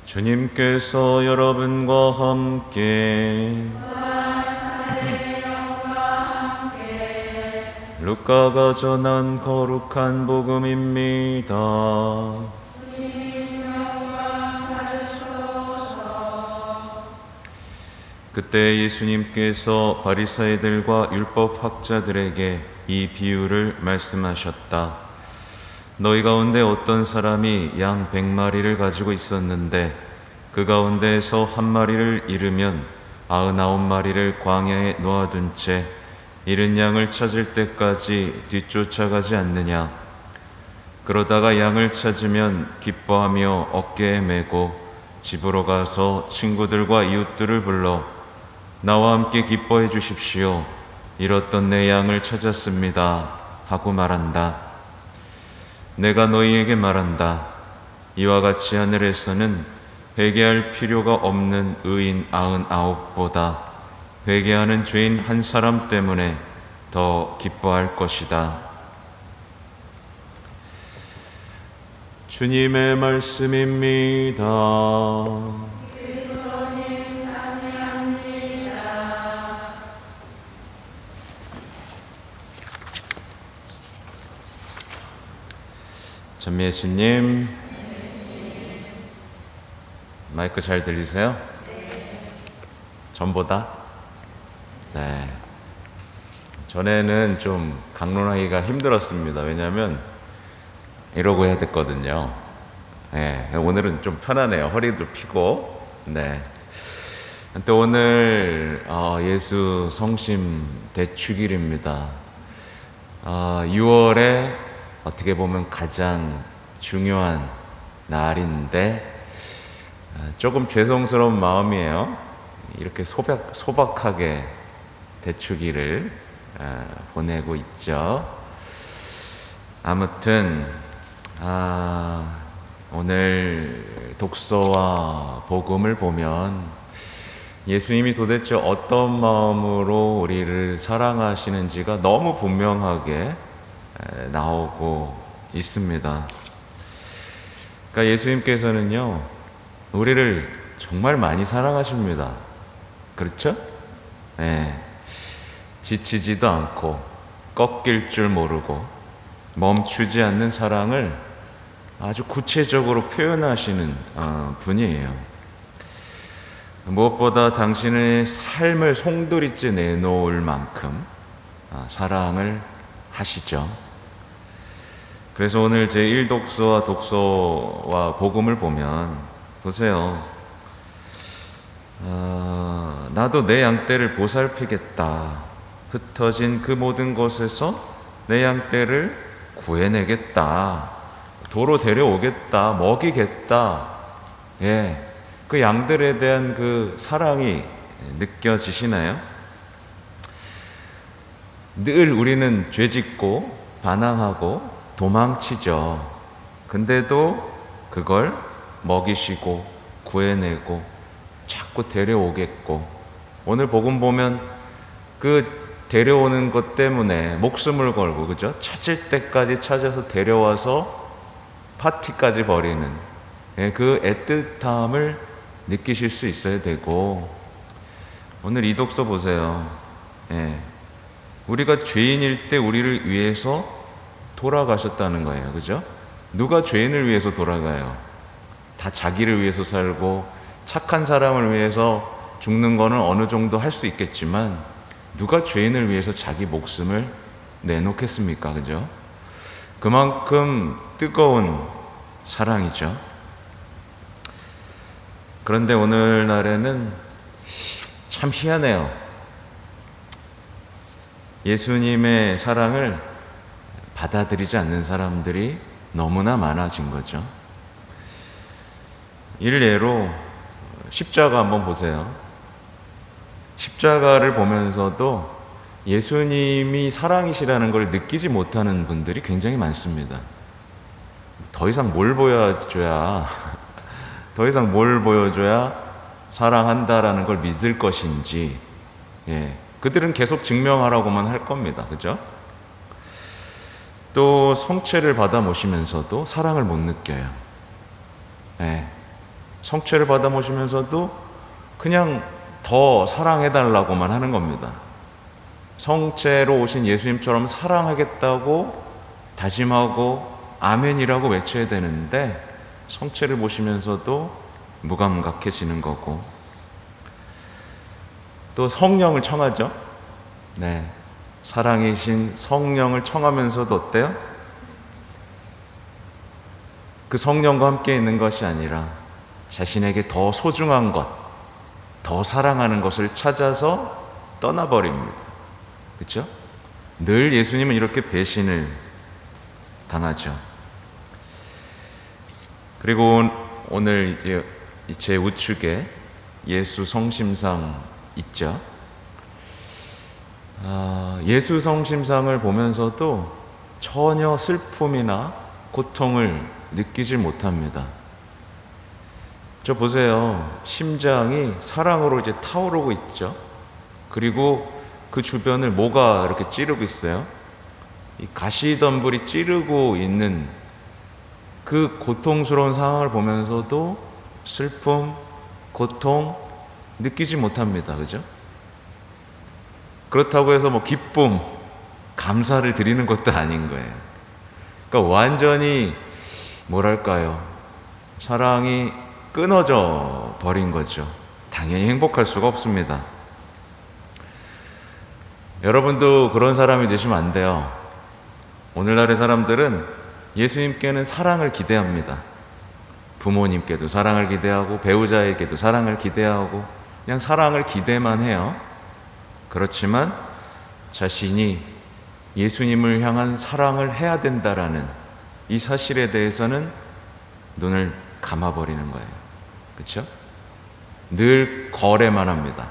주님께서 여러분과 함께 루카가 전한 거룩한 복음입니다. 그때 예수님께서 바리사이들과 율법학자들에게 이 비유를 말씀하셨다. 너희 가운데 어떤 사람이 양 100마리를 가지고 있었는데 그 가운데에서 한 마리를 잃으면 99마리를 광야에 놓아둔 채 잃은 양을 찾을 때까지 뒤쫓아가지 않느냐. 그러다가 양을 찾으면 기뻐하며 어깨에 메고 집으로 가서 친구들과 이웃들을 불러 나와 함께 기뻐해 주십시오. 잃었던 내 양을 찾았습니다. 하고 말한다. 내가 너희에게 말한다. 이와 같이 하늘에서는 회개할 필요가 없는 의인 99보다 회개하는 죄인 한 사람 때문에 더 기뻐할 것이다. 주님의 말씀입니다. 전미애수님, 마이크 잘 들리세요? 전보다? 네. 전에는 좀 강론하기가 힘들었습니다. 왜냐하면 이러고 해야 됐거든요. 네. 오늘은 좀 편하네요. 허리도 펴고. 네. 또 오늘 예수 성심 대축일입니다. 6월에 어떻게 보면 가장 중요한 날인데 조금 죄송스러운 마음이에요. 이렇게 소박하게 대축일을 보내고 있죠. 아무튼 오늘 독서와 복음을 보면 예수님이 도대체 어떤 마음으로 우리를 사랑하시는지가 너무 분명하게 나오고 있습니다. 그러니까 예수님께서는요, 우리를 정말 많이 사랑하십니다. 그렇죠? 네. 지치지도 않고 꺾일 줄 모르고 멈추지 않는 사랑을 아주 구체적으로 표현하시는 분이에요. 무엇보다 당신의 삶을 송두리째 내놓을 만큼 사랑을 하시죠. 그래서 오늘 제1독서와 독서와 복음을 보면 보세요. 나도 내 양떼를 보살피겠다. 흩어진 그 모든 곳에서 내 양떼를 구해내겠다. 도로 데려오겠다. 먹이겠다. 예, 그 양들에 대한 그 사랑이 느껴지시나요? 늘 우리는 죄짓고 반항하고 도망치죠. 근데도 그걸 먹이시고 구해내고 자꾸 데려오겠고, 오늘 복음 보면 그 데려오는 것 때문에 목숨을 걸고, 그죠? 찾을 때까지 찾아서 데려와서 파티까지 벌이는 그 애틋함을 느끼실 수 있어야 되고, 오늘 이 독서 보세요. 우리가 죄인일 때 우리를 위해서 돌아가셨다는 거예요. 그죠? 누가 죄인을 위해서 돌아가요? 다 자기를 위해서 살고 착한 사람을 위해서 죽는 거는 어느 정도 할 수 있겠지만 누가 죄인을 위해서 자기 목숨을 내놓겠습니까? 그죠? 그만큼 뜨거운 사랑이죠. 그런데 오늘날에는 참 희한해요. 예수님의 사랑을 받아들이지 않는 사람들이 너무나 많아진 거죠. 일례로 십자가 한번 보세요. 십자가를 보면서도 예수님이 사랑이시라는 걸 느끼지 못하는 분들이 굉장히 많습니다. 더 이상 뭘 보여줘야 사랑한다라는 걸 믿을 것인지, 그들은 계속 증명하라고만 할 겁니다. 그죠? 또 성체를 받아 모시면서도 사랑을 못 느껴요. 성체를 받아 모시면서도 그냥 더 사랑해달라고만 하는 겁니다. 성체로 오신 예수님처럼 사랑하겠다고 다짐하고 아멘이라고 외쳐야 되는데 성체를 보시면서도 무감각해지는 거고, 또 성령을 청하죠. 네, 사랑이신 성령을 청하면서도 어때요? 그 성령과 함께 있는 것이 아니라 자신에게 더 소중한 것, 더 사랑하는 것을 찾아서 떠나버립니다. 그렇죠? 늘 예수님은 이렇게 배신을 당하죠. 그리고 오늘 이제 제 우측에 예수 성심상 있죠. 예수 성심상을 보면서도 전혀 슬픔이나 고통을 느끼질 못합니다. 저 보세요. 심장이 사랑으로 이제 타오르고 있죠. 그리고 그 주변을 뭐가 이렇게 찌르고 있어요? 이 가시덤불이 찌르고 있는 그 고통스러운 상황을 보면서도 슬픔, 고통 느끼지 못합니다. 그죠? 그렇다고 해서 뭐 기쁨, 감사를 드리는 것도 아닌 거예요. 그러니까 완전히 뭐랄까요? 사랑이 끊어져 버린 거죠. 당연히 행복할 수가 없습니다. 여러분도 그런 사람이 되시면 안 돼요. 오늘날의 사람들은 예수님께는 사랑을 기대합니다. 부모님께도 사랑을 기대하고 배우자에게도 사랑을 기대하고 그냥 사랑을 기대만 해요. 그렇지만 자신이 예수님을 향한 사랑을 해야 된다라는 이 사실에 대해서는 눈을 감아버리는 거예요. 그렇죠? 늘 거래만 합니다.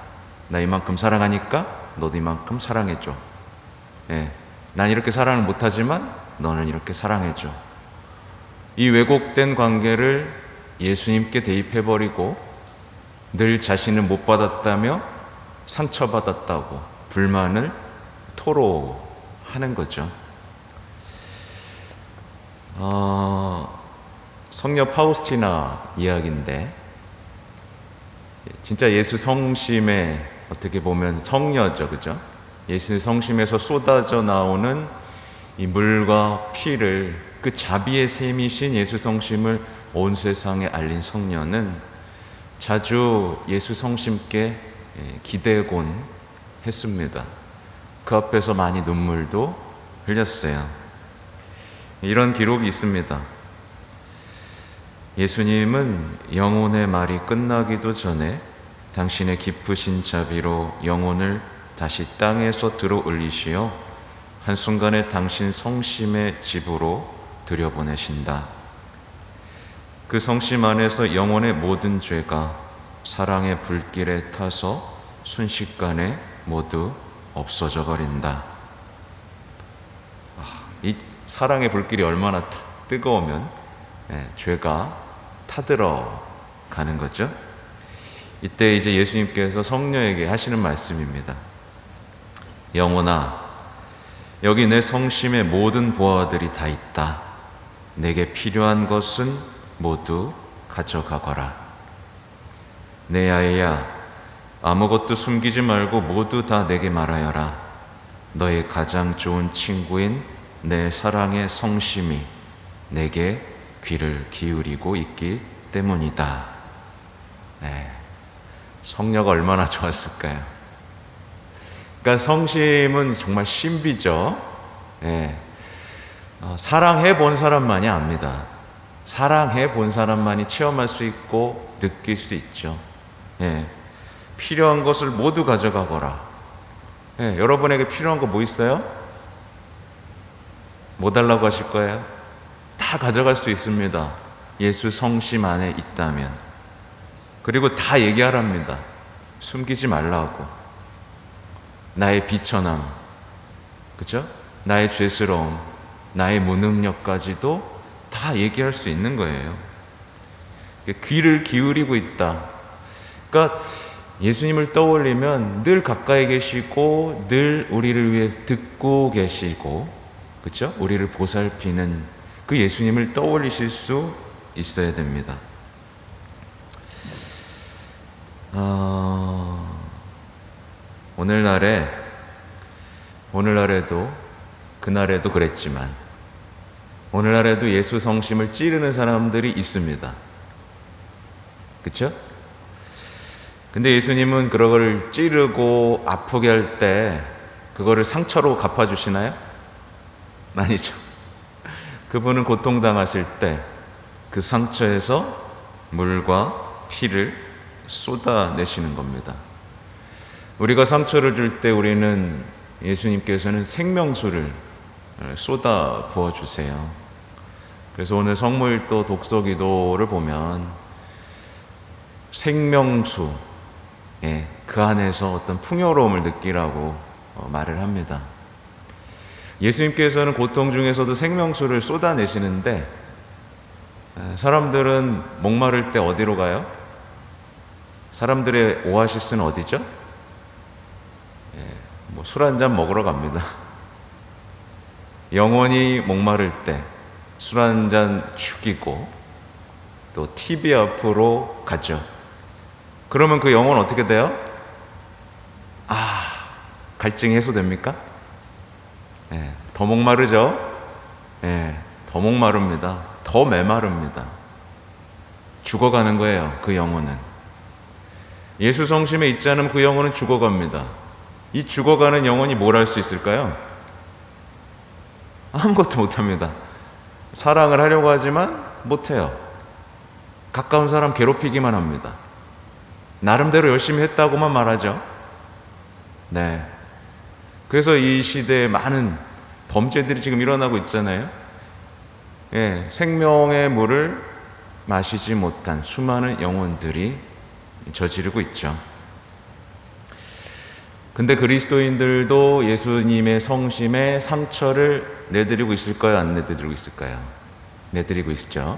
나 이만큼 사랑하니까 너도 이만큼 사랑해줘. 예, 난 이렇게 사랑을 못하지만 너는 이렇게 사랑해줘. 이 왜곡된 관계를 예수님께 대입해버리고 늘 자신은 못 받았다며 상처받았다고 불만을 토로하는 거죠. 성녀 파우스티나 이야기인데, 진짜 예수 성심의 어떻게 보면 성녀죠, 그죠? 예수 성심에서 쏟아져 나오는 이 물과 피를, 그 자비의 셈이신 예수 성심을 온 세상에 알린 성녀는 자주 예수 성심께 기대곤 했습니다. 그 앞에서 많이 눈물도 흘렸어요. 이런 기록이 있습니다. 예수님은 영혼의 말이 끝나기도 전에 당신의 깊으신 자비로 영혼을 다시 땅에서 들어 올리시어 한순간에 당신 성심의 집으로 들여보내신다. 그 성심 안에서 영혼의 모든 죄가 사랑의 불길에 타서 순식간에 모두 없어져 버린다. 이 사랑의 불길이 얼마나 뜨거우면 죄가 타들어 가는 거죠. 이때 이제 예수님께서 성녀에게 하시는 말씀입니다. 영혼아, 여기 내 성심의 모든 보화들이 다 있다. 내게 필요한 것은 모두 가져가거라. 내 아이야, 아무것도 숨기지 말고 모두 다 내게 말하여라. 너의 가장 좋은 친구인 내 사랑의 성심이 내게 귀를 기울이고 있기 때문이다. 성녀가 얼마나 좋았을까요? 그러니까 성심은 정말 신비죠. 사랑해 본 사람만이 압니다. 사랑해 본 사람만이 체험할 수 있고 느낄 수 있죠. 필요한 것을 모두 가져가거라. 여러분에게 필요한 거 뭐 있어요? 뭐 달라고 하실 거예요? 다 가져갈 수 있습니다. 예수 성심 안에 있다면. 그리고 다 얘기하랍니다. 숨기지 말라고. 나의 비천함, 그죠? 나의 죄스러움, 나의 무능력까지도 다 얘기할 수 있는 거예요. 귀를 기울이고 있다. 그러니까 예수님을 떠올리면 늘 가까이 계시고 늘 우리를 위해 듣고 계시고, 그렇죠? 우리를 보살피는 그 예수님을 떠올리실 수 있어야 됩니다. 오늘날에도 그날에도 그랬지만 오늘날에도 예수 성심을 찌르는 사람들이 있습니다. 그렇죠? 근데 예수님은 그걸 찌르고 아프게 할 때 그거를 상처로 갚아주시나요? 아니죠. 그분은 고통당하실 때 그 상처에서 물과 피를 쏟아내시는 겁니다. 우리가 상처를 줄 때 우리는 예수님께서는 생명수를 쏟아 부어주세요. 그래서 오늘 성모일도 독서기도를 보면 생명수, 그 안에서 어떤 풍요로움을 느끼라고 말을 합니다. 예수님께서는 고통 중에서도 생명수를 쏟아내시는데 사람들은 목마를 때 어디로 가요? 사람들의 오아시스는 어디죠? 술 한잔 먹으러 갑니다. 영원히 목마를 때 술 한잔 죽이고 또 TV 앞으로 가죠. 그러면 그 영혼 어떻게 돼요? 갈증이 해소됩니까? 더 목마르죠? 더 목마릅니다. 더 메마릅니다. 죽어가는 거예요, 그 영혼은. 예수 성심에 있지 않으면 그 영혼은 죽어갑니다. 이 죽어가는 영혼이 뭘 할 수 있을까요? 아무것도 못합니다. 사랑을 하려고 하지만 못해요. 가까운 사람 괴롭히기만 합니다. 나름대로 열심히 했다고만 말하죠. 그래서 이 시대에 많은 범죄들이 지금 일어나고 있잖아요. 생명의 물을 마시지 못한 수많은 영혼들이 저지르고 있죠. 근데 그리스도인들도 예수님의 성심에 상처를 내드리고 있을까요? 안 내드리고 있을까요? 내드리고 있죠.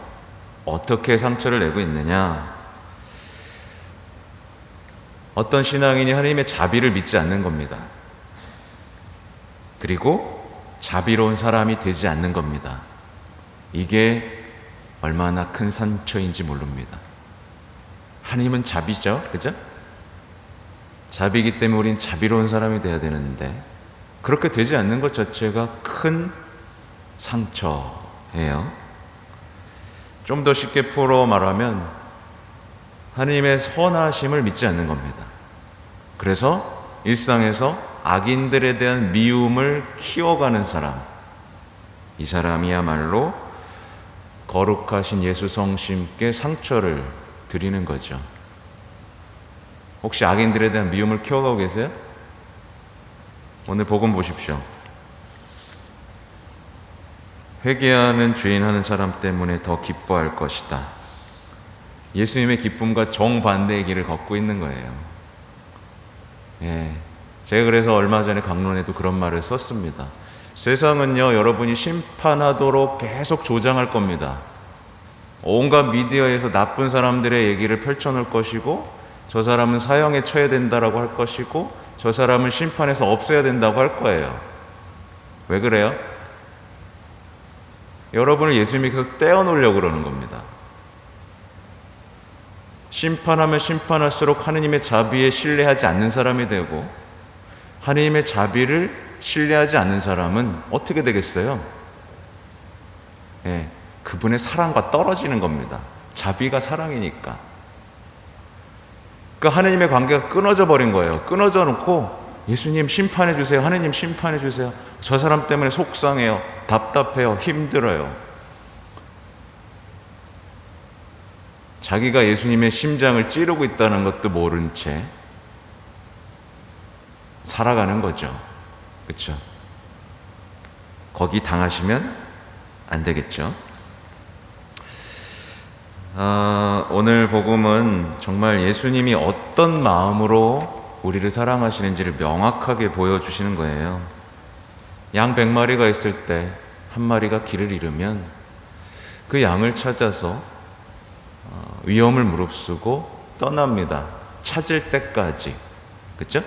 어떻게 상처를 내고 있느냐? 어떤 신앙인이 하나님의 자비를 믿지 않는 겁니다. 그리고 자비로운 사람이 되지 않는 겁니다. 이게 얼마나 큰 상처인지 모릅니다. 하나님은 자비죠, 그죠? 자비이기 때문에 우린 자비로운 사람이 돼야 되는데 그렇게 되지 않는 것 자체가 큰 상처예요. 좀 더 쉽게 풀어 말하면 하나님의 선하심을 믿지 않는 겁니다. 그래서 일상에서 악인들에 대한 미움을 키워가는 사람, 이 사람이야말로 거룩하신 예수 성심께 상처를 드리는 거죠. 혹시 악인들에 대한 미움을 키워가고 계세요? 오늘 복음 보십시오. 회개하는 죄인 하는 사람 때문에 더 기뻐할 것이다. 예수님의 기쁨과 정반대의 길을 걷고 있는 거예요. 제가 그래서 얼마 전에 강론에도 그런 말을 썼습니다. 세상은요, 여러분이 심판하도록 계속 조장할 겁니다. 온갖 미디어에서 나쁜 사람들의 얘기를 펼쳐놓을 것이고, 저 사람은 사형에 처해야 된다라고 할 것이고, 저 사람은 심판해서 없애야 된다고 할 거예요. 왜 그래요? 여러분을 예수님께서 떼어놓으려고 그러는 겁니다. 심판하면 심판할수록 하느님의 자비에 신뢰하지 않는 사람이 되고, 하느님의 자비를 신뢰하지 않는 사람은 어떻게 되겠어요? 그분의 사랑과 떨어지는 겁니다. 자비가 사랑이니까. 그러니까 하느님의 관계가 끊어져 버린 거예요. 끊어져 놓고 예수님 심판해 주세요. 하느님 심판해 주세요. 저 사람 때문에 속상해요. 답답해요. 힘들어요. 자기가 예수님의 심장을 찌르고 있다는 것도 모른 채 살아가는 거죠. 그렇죠? 거기 당하시면 안 되겠죠. 오늘 복음은 정말 예수님이 어떤 마음으로 우리를 사랑하시는지를 명확하게 보여주시는 거예요. 양 100마리가 있을 때 한 마리가 길을 잃으면 그 양을 찾아서 위험을 무릅쓰고 떠납니다. 찾을 때까지. 그렇죠?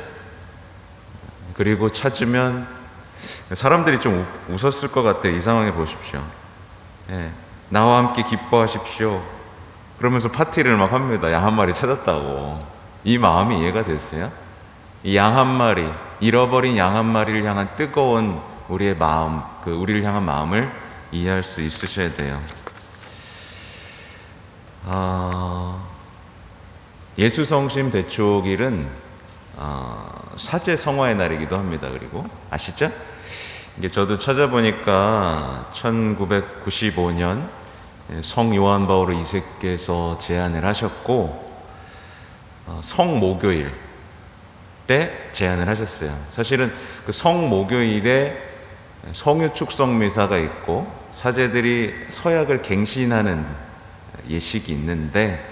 그리고 찾으면 사람들이 좀 웃었을 것 같아요. 이 상황에 보십시오. 나와 함께 기뻐하십시오. 그러면서 파티를 막 합니다. 양 한 마리 찾았다고. 이 마음이 이해가 됐어요? 이 양 한 마리, 잃어버린 양 한 마리를 향한 뜨거운 우리의 마음, 그 우리를 향한 마음을 이해할 수 있으셔야 돼요. 예수성심 대축일은 사제 성화의 날이기도 합니다. 그리고 아시죠? 이게 저도 찾아보니까 1995년 성 요한 바오로 2세께서 제안을 하셨고 성모교일 때 제안을 하셨어요. 사실은 그 성모교일에 성유 축성 미사가 있고 사제들이 서약을 갱신하는 예식이 있는데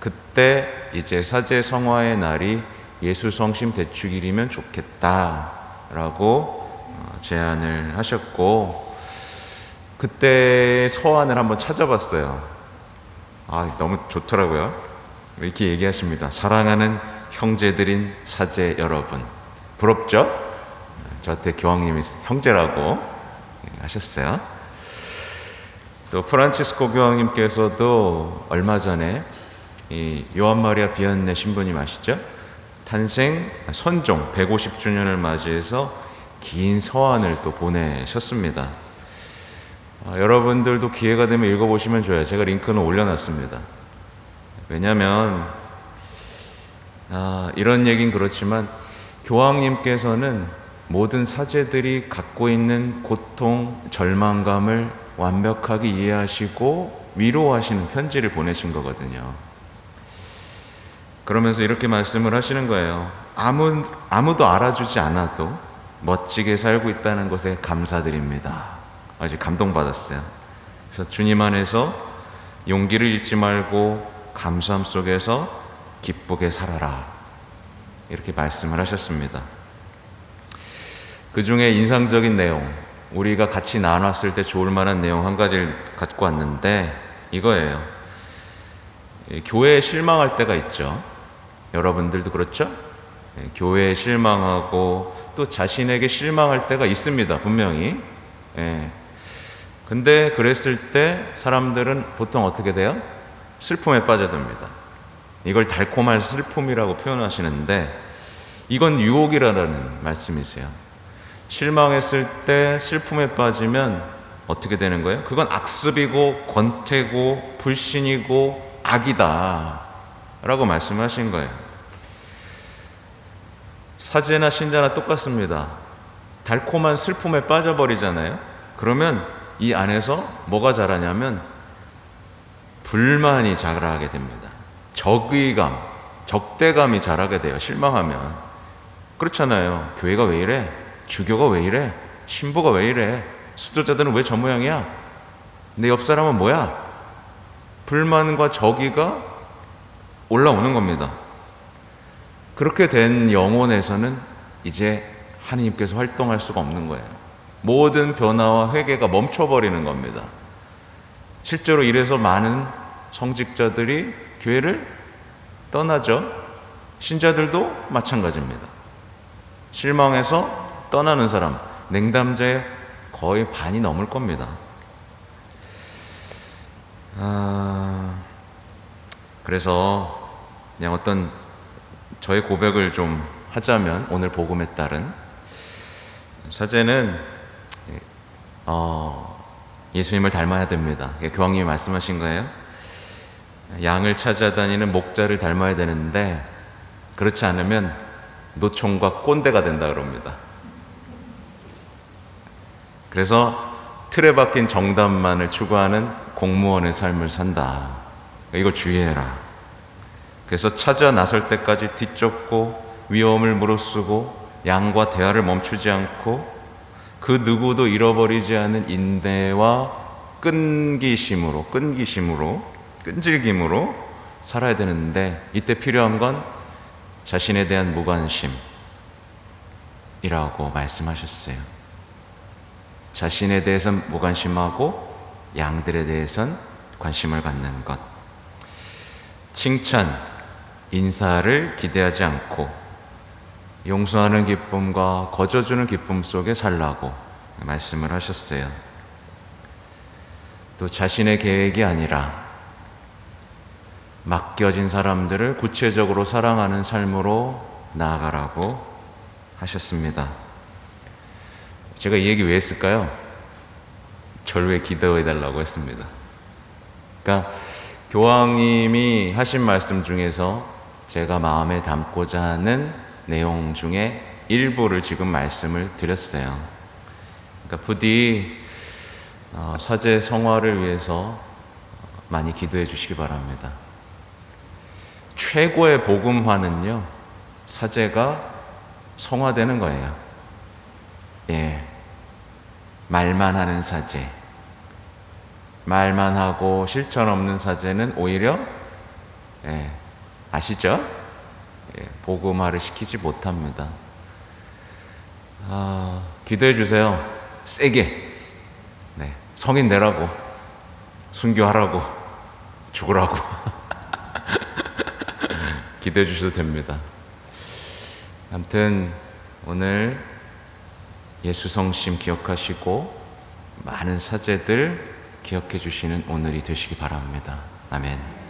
그때 이제 사제 성화의 날이 예수 성심 대축일이면 좋겠다라고 제안을 하셨고 그때 서한을 한번 찾아봤어요. 너무 좋더라고요. 이렇게 얘기하십니다. 사랑하는 형제들인 사제 여러분, 부럽죠? 저한테 교황님이 형제라고 하셨어요. 또 프란치스코 교황님께서도 얼마 전에 이 요한 마리아 비언네 신부님 아시죠? 탄생 선종 150주년을 맞이해서 긴 서한을 또 보내셨습니다. 여러분들도 기회가 되면 읽어보시면 좋아요. 제가 링크는 올려놨습니다. 왜냐하면 이런 얘긴 그렇지만 교황님께서는 모든 사제들이 갖고 있는 고통, 절망감을 완벽하게 이해하시고 위로하시는 편지를 보내신 거거든요. 그러면서 이렇게 말씀을 하시는 거예요. 아무도 알아주지 않아도 멋지게 살고 있다는 것에 감사드립니다. 아주 감동받았어요. 그래서 주님 안에서 용기를 잃지 말고 감사함 속에서 기쁘게 살아라. 이렇게 말씀을 하셨습니다. 그 중에 인상적인 내용, 우리가 같이 나눴을 때 좋을 만한 내용 한 가지를 갖고 왔는데 이거예요. 교회에 실망할 때가 있죠. 여러분들도 그렇죠? 교회에 실망하고 또 자신에게 실망할 때가 있습니다. 분명히. 근데 그랬을 때 사람들은 보통 어떻게 돼요? 슬픔에 빠져듭니다. 이걸 달콤한 슬픔이라고 표현하시는데 이건 유혹이라는 말씀이세요. 실망했을 때 슬픔에 빠지면 어떻게 되는 거예요? 그건 악습이고 권태고 불신이고 악이다 라고 말씀하신 거예요. 사제나 신자나 똑같습니다. 달콤한 슬픔에 빠져버리잖아요. 그러면 이 안에서 뭐가 자라냐면 불만이 자라게 됩니다. 적의감, 적대감이 자라게 돼요. 실망하면. 그렇잖아요. 교회가 왜 이래? 주교가 왜 이래? 신부가 왜 이래? 수도자들은 왜 저 모양이야? 내 옆 사람은 뭐야? 불만과 적의가 올라오는 겁니다. 그렇게 된 영혼에서는 이제 하나님께서 활동할 수가 없는 거예요. 모든 변화와 회개가 멈춰버리는 겁니다. 실제로 이래서 많은 성직자들이 교회를 떠나죠. 신자들도 마찬가지입니다. 실망해서 떠나는 사람, 냉담자의 거의 반이 넘을 겁니다. 그래서 그냥 어떤 저의 고백을 좀 하자면 오늘 복음에 따른 사제는 예수님을 닮아야 됩니다. 교황님이 말씀하신 거예요. 양을 찾아다니는 목자를 닮아야 되는데 그렇지 않으면 노총과 꼰대가 된다 그럽니다. 그래서 틀에 박힌 정답만을 추구하는 공무원의 삶을 산다. 이걸 주의해라. 그래서 찾아 나설 때까지 뒤쫓고 위험을 무릅쓰고 양과 대화를 멈추지 않고 그 누구도 잃어버리지 않은 인내와 끈질김으로 살아야 되는데 이때 필요한 건 자신에 대한 무관심이라고 말씀하셨어요. 자신에 대해선 무관심하고 양들에 대해선 관심을 갖는 것. 칭찬, 인사를 기대하지 않고 용서하는 기쁨과 거저주는 기쁨 속에 살라고 말씀을 하셨어요. 또 자신의 계획이 아니라 맡겨진 사람들을 구체적으로 사랑하는 삶으로 나아가라고 하셨습니다. 제가 이 얘기 왜 했을까요? 저를 왜 기도해 달라고 했습니다. 그러니까 교황님이 하신 말씀 중에서 제가 마음에 담고자 하는 내용 중에 일부를 지금 말씀을 드렸어요. 그러니까 부디 사제 성화를 위해서 많이 기도해 주시기 바랍니다. 최고의 복음화는요, 사제가 성화되는 거예요. 예, 말만 하는 사제, 말만 하고 실천 없는 사제는 오히려 아시죠? 복음화를 시키지 못합니다. 기도해 주세요. 세게. 성인 되라고, 순교하라고, 죽으라고 기도해 주셔도 됩니다. 아무튼 오늘 예수 성심 기억하시고 많은 사제들 기억해 주시는 오늘이 되시기 바랍니다. 아멘.